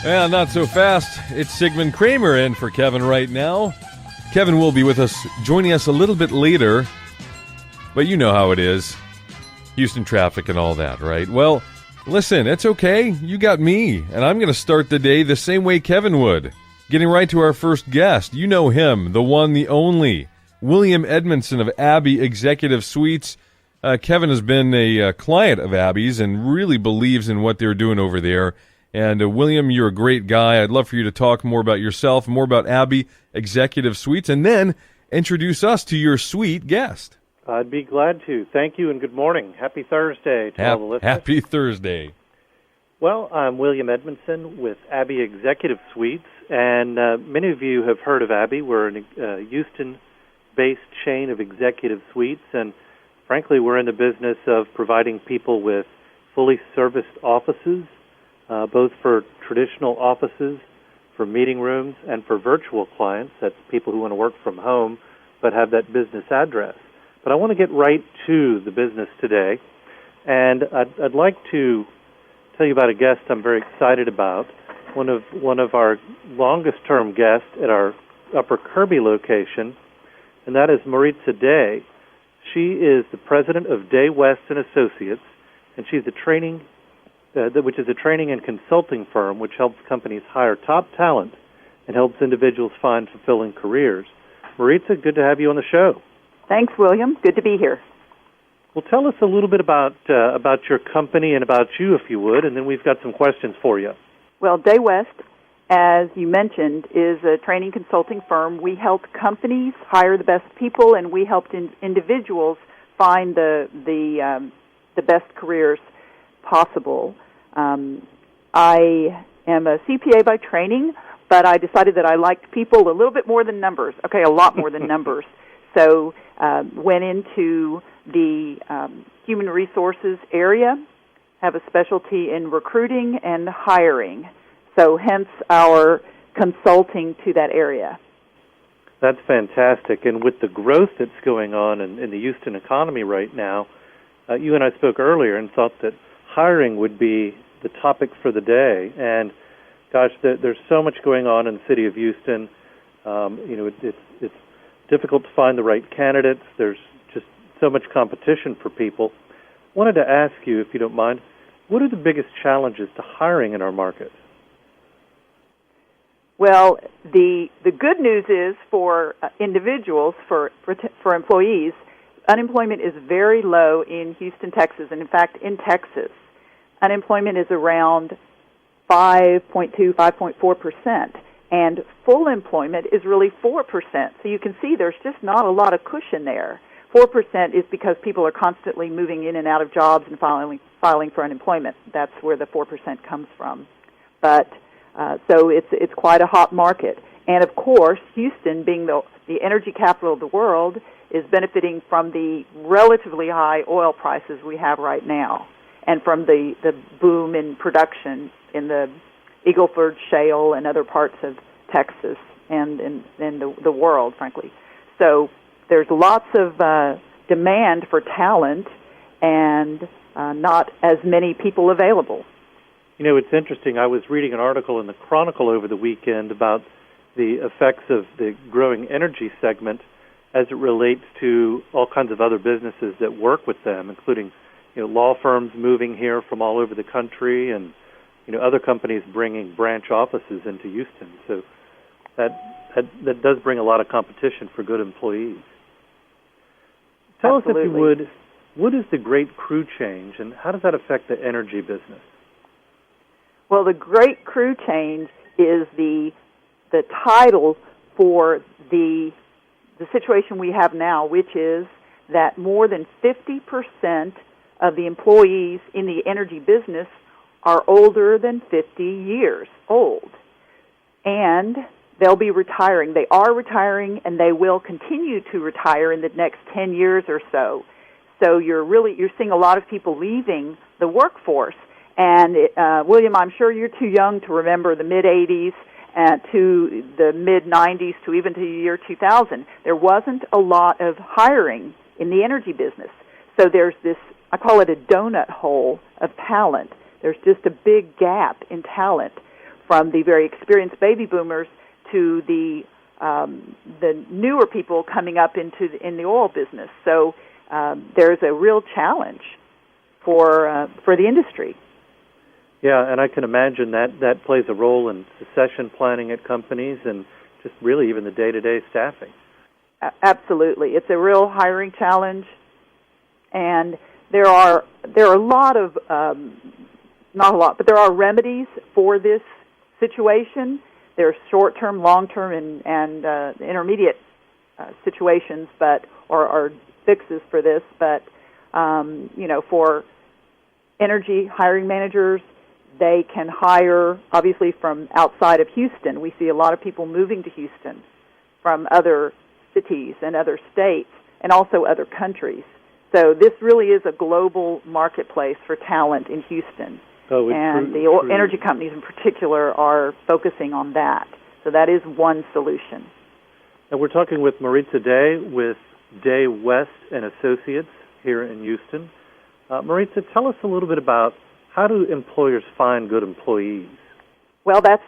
Well, not so fast. It's Sigmund Kramer in for Kevin right now. Kevin will be with us, joining us a little bit later. But you know how it is. Houston traffic and all that, right? Well, listen, it's okay. You got me. And I'm going to start the day the same way Kevin would. Getting right to our first guest. You know him, the one, the only. William Edmundson of Abbey Executive Suites. Kevin has been a client of Abbey's and really believes in what they're doing over there. And William, you're a great guy. I'd love for you to talk more about yourself, more about Abbey Executive Suites, and then introduce us to your suite guest. I'd be glad to. Thank you and good morning. Happy Thursday to all the listeners. Happy Thursday. Well, I'm William Edmundson with Abbey Executive Suites, and many of you have heard of Abbey. We're a Houston-based chain of executive suites, and frankly, we're in the business of providing people with fully serviced offices, both for traditional offices, for meeting rooms, and for virtual clients. That's people who want to work from home but have that business address. But I want to get right to the business today, and I'd like to tell you about a guest I'm very excited about. One of our longest-term guests at our Upper Kirby location, and that is Moritza Day. She is the president of Day West and Associates, and she's which is a training and consulting firm which helps companies hire top talent and helps individuals find fulfilling careers. Moritza, good to have you on the show. Thanks, William. Good to be here. Well, tell us a little bit about your company and about you, if you would, and then we've got some questions for you. Well, Day West, as you mentioned, is a training consulting firm. We help companies hire the best people, and we help individuals find the best careers possible. I am a CPA by training, but I decided that I liked people a little bit more than numbers. Okay, a lot more than numbers. So went into the human resources area, have a specialty in recruiting and hiring. So hence our consulting to that area. That's fantastic. And with the growth that's going on in the Houston economy right now, you and I spoke earlier and thought that hiring would be the topic for the day. And gosh, there's so much going on in the city of Houston. It's difficult to find the right candidates. There's just so much competition for people. Wanted to ask you, if you don't mind, what are the biggest challenges to hiring in our market? Well, the good news is for individuals, for employees, unemployment is very low in Houston, Texas, and in fact, in Texas, unemployment is around 5.2, 5.4%, and full employment is really 4%. So you can see there's just not a lot of cushion there. 4% is because people are constantly moving in and out of jobs and filing for unemployment. That's where the 4% comes from. But so it's quite a hot market. And of course, Houston, being the energy capital of the world, is benefiting from the relatively high oil prices we have right now, and from the boom in production in the Eagle Ford Shale and other parts of Texas and in the world, frankly. So there's lots of demand for talent and not as many people available. You know, it's interesting. I was reading an article in the Chronicle over the weekend about the effects of the growing energy segment as it relates to all kinds of other businesses that work with them, including law firms moving here from all over the country, and other companies bringing branch offices into Houston. So that does bring a lot of competition for good employees. Tell Absolutely. us, if you would, what is the Great Crew Change, and how does that affect the energy business? Well, the Great Crew Change is the title for the situation we have now, which is that more than 50% of the employees in the energy business are older than 50 years old. And they'll be retiring. They are retiring, and they will continue to retire in the next 10 years or so. So you're seeing a lot of people leaving the workforce. And William, I'm sure you're too young to remember the mid-'80s to the mid-'90s to even to the year 2000. There wasn't a lot of hiring in the energy business. So there's this, I call it a donut hole of talent. There's just a big gap in talent from the very experienced baby boomers to the newer people coming up in the oil business. So there's a real challenge for the industry. Yeah, and I can imagine that plays a role in succession planning at companies and just really even the day-to-day staffing. Absolutely. It's a real hiring challenge, and there are a lot of, not a lot, but there are remedies for this situation. There are short-term, long-term, and intermediate situations, or fixes for this. But for energy hiring managers, they can hire, obviously, from outside of Houston. We see a lot of people moving to Houston from other cities and other states and also other countries. So this really is a global marketplace for talent in Houston. And the energy companies in particular are focusing on that. So that is one solution. And we're talking with Moritza Day with Day West and Associates here in Houston. Moritza, tell us a little bit about how do employers find good employees? Well, that's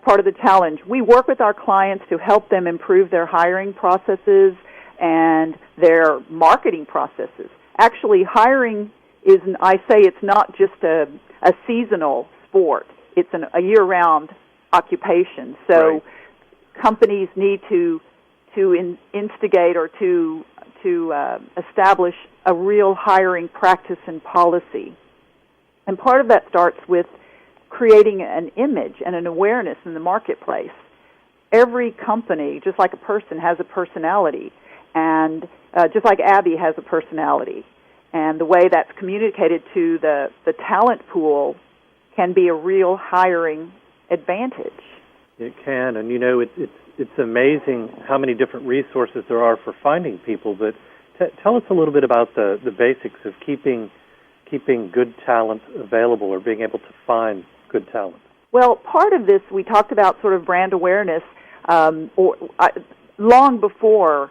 part of the challenge. We work with our clients to help them improve their hiring processes and their marketing processes. Actually, hiring it's not just a seasonal sport. It's a year-round occupation. So companies need to instigate or to establish a real hiring practice and policy. And part of that starts with creating an image and an awareness in the marketplace. Every company, just like a person, has a personality, and just like Abby has a personality. And the way that's communicated to the talent pool can be a real hiring advantage. It can, and it's amazing how many different resources there are for finding people. But tell us a little bit about the basics of keeping good talent available or being able to find good talent. Well, part of this, we talked about sort of brand awareness long before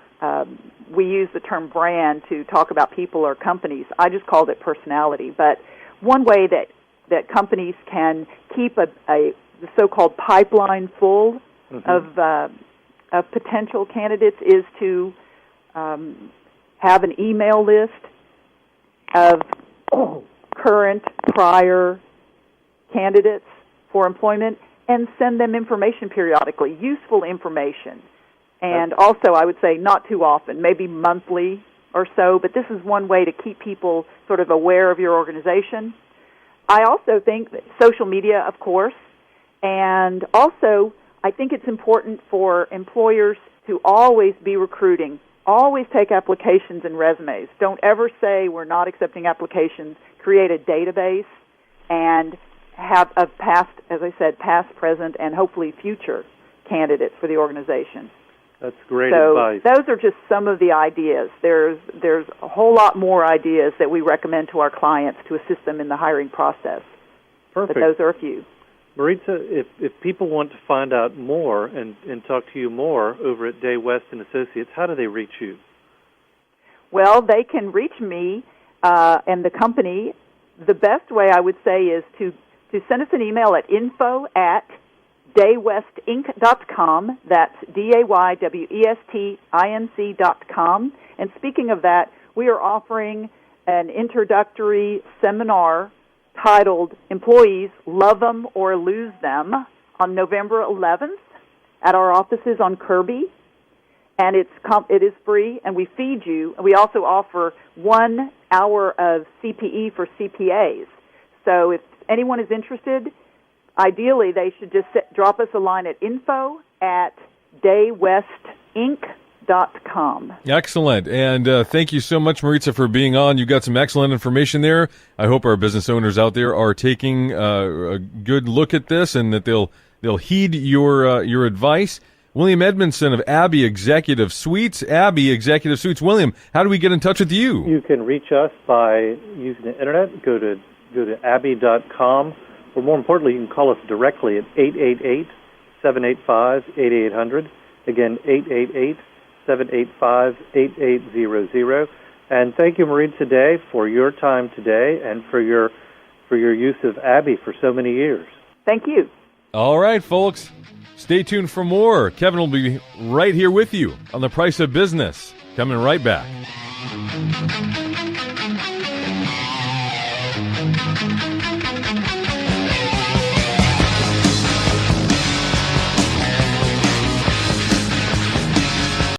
we used the term brand to talk about people or companies. I just called it personality. But one way that companies can keep the so-called pipeline full of potential candidates is to have an email list of current, prior candidates for employment and send them information periodically, useful information. And also, I would say not too often, maybe monthly or so, but this is one way to keep people sort of aware of your organization. I also think that social media, of course, and also I think it's important for employers to always be recruiting. Always take applications and resumes. Don't ever say we're not accepting applications. Create a database and have a past, as I said, past, present, and hopefully future candidates for the organization. That's great advice. So those are just some of the ideas. There's a whole lot more ideas that we recommend to our clients to assist them in the hiring process. Perfect. But those are a few. Moritza, if people want to find out more and talk to you more over at Day West and Associates, how do they reach you? Well, they can reach me and the company. The best way, I would say, is to send us an email at info@daywestinc.com. That's daywestinc.com. And speaking of that, we are offering an introductory seminar titled Employees, Love Them or Lose Them on November 11th at our offices on Kirby. And it is free, and we feed you. We also offer 1 hour of CPE for CPAs. So if anyone is interested, ideally they should just drop us a line at info@daywestinc.com. Excellent. And thank you so much, Moritza, for being on. You got some excellent information there. I hope our business owners out there are taking a good look at this and that they'll heed your advice. William Edmundson of Abbey Executive Suites. Abbey Executive Suites. William, how do we get in touch with you? You can reach us by using the internet. Go to abbey.com. Or more importantly, you can call us directly at 888-785-8800. Again, 888-785-8800. And thank you, Maureen, today for your time today and for your use of Abbey for so many years. Thank you. All right, folks. Stay tuned for more. Kevin will be right here with you on The Price of Business. Coming right back.